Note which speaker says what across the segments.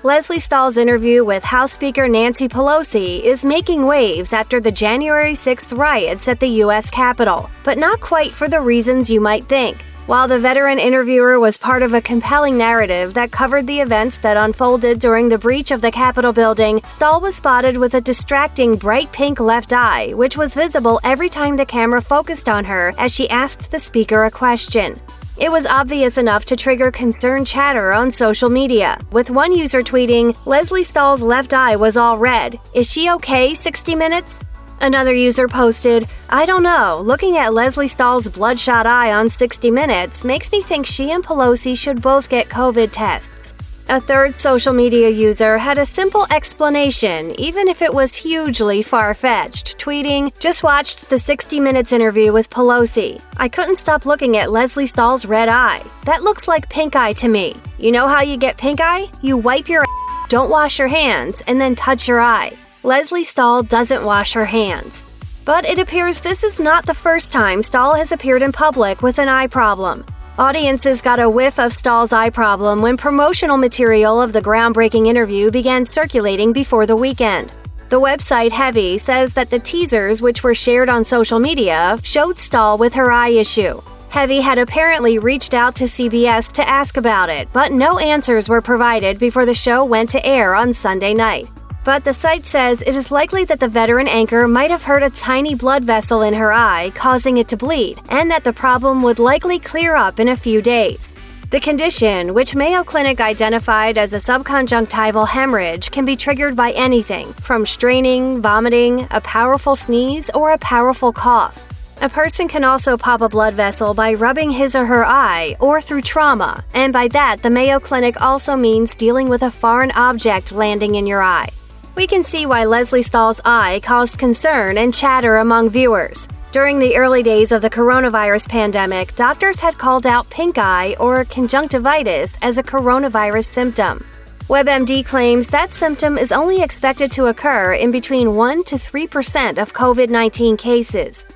Speaker 1: Lesley Stahl's interview with House Speaker Nancy Pelosi is making waves after the January 6th riots at the U.S. Capitol, but not quite for the reasons you might think. While the veteran interviewer was part of a compelling narrative that covered the events that unfolded during the breach of the Capitol building, Stahl was spotted with a distracting bright pink left eye, which was visible every time the camera focused on her as she asked the speaker a question. It was obvious enough to trigger concerned chatter on social media, with one user tweeting, "Lesley Stahl's left eye was all red. Is she okay, 60 Minutes?" Another user posted, "I don't know, looking at Lesley Stahl's bloodshot eye on 60 Minutes makes me think she and Pelosi should both get COVID tests." A third social media user had a simple explanation, even if it was hugely far-fetched, tweeting, "Just watched the 60 Minutes interview with Pelosi. I couldn't stop looking at Lesley Stahl's red eye. That looks like pink eye to me. You know how you get pink eye? You wipe your ass, don't wash your hands, and then touch your eye." Lesley Stahl doesn't wash her hands. But it appears this is not the first time Stahl has appeared in public with an eye problem. Audiences got a whiff of Stahl's eye problem when promotional material of the groundbreaking interview began circulating before the weekend. The website Heavy says that the teasers, which were shared on social media, showed Stahl with her eye issue. Heavy had apparently reached out to CBS to ask about it, but no answers were provided before the show went to air on Sunday night. But the site says it is likely that the veteran anchor might have hurt a tiny blood vessel in her eye, causing it to bleed, and that the problem would likely clear up in a few days. The condition, which Mayo Clinic identified as a subconjunctival hemorrhage, can be triggered by anything, from straining, vomiting, a powerful sneeze, or a powerful cough. A person can also pop a blood vessel by rubbing his or her eye or through trauma, and by that the Mayo Clinic also means dealing with a foreign object landing in your eye. We can see why Lesley Stahl's eye caused concern and chatter among viewers. During the early days of the coronavirus pandemic, doctors had called out pink eye or conjunctivitis as a coronavirus symptom. WebMD claims that symptom is only expected to occur in between 1 to 3% of COVID-19 cases.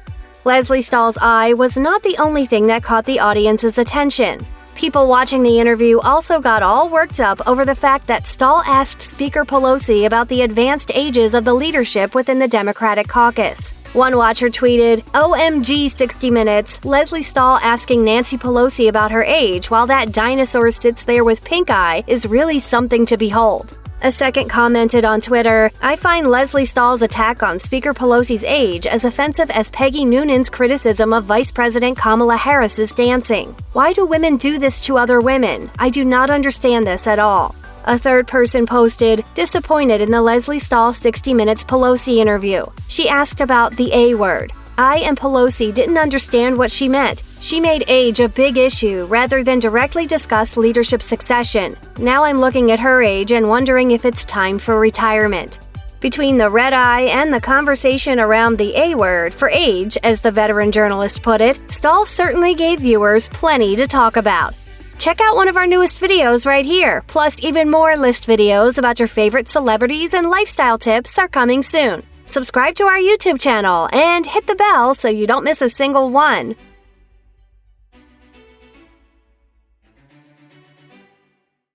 Speaker 1: Lesley Stahl's eye was not the only thing that caught the audience's attention. People watching the interview also got all worked up over the fact that Stahl asked Speaker Pelosi about the advanced ages of the leadership within the Democratic caucus. One watcher tweeted, "OMG 60 Minutes, Lesley Stahl asking Nancy Pelosi about her age while that dinosaur sits there with pink eye is really something to behold." A second commented on Twitter, "I find Lesley Stahl's attack on Speaker Pelosi's age as offensive as Peggy Noonan's criticism of Vice President Kamala Harris's dancing. Why do women do this to other women? I do not understand this at all." A third person posted, "Disappointed in the Lesley Stahl 60 Minutes Pelosi interview. She asked about the A word. I and Pelosi didn't understand what she meant. She made age a big issue rather than directly discuss leadership succession. Now I'm looking at her age and wondering if it's time for retirement." Between the red eye and the conversation around the A word for age, as the veteran journalist put it, Stahl certainly gave viewers plenty to talk about. Check out one of our newest videos right here, plus even more list videos about your favorite celebrities and lifestyle tips are coming soon. Subscribe to our YouTube channel and hit the bell so you don't miss a single one.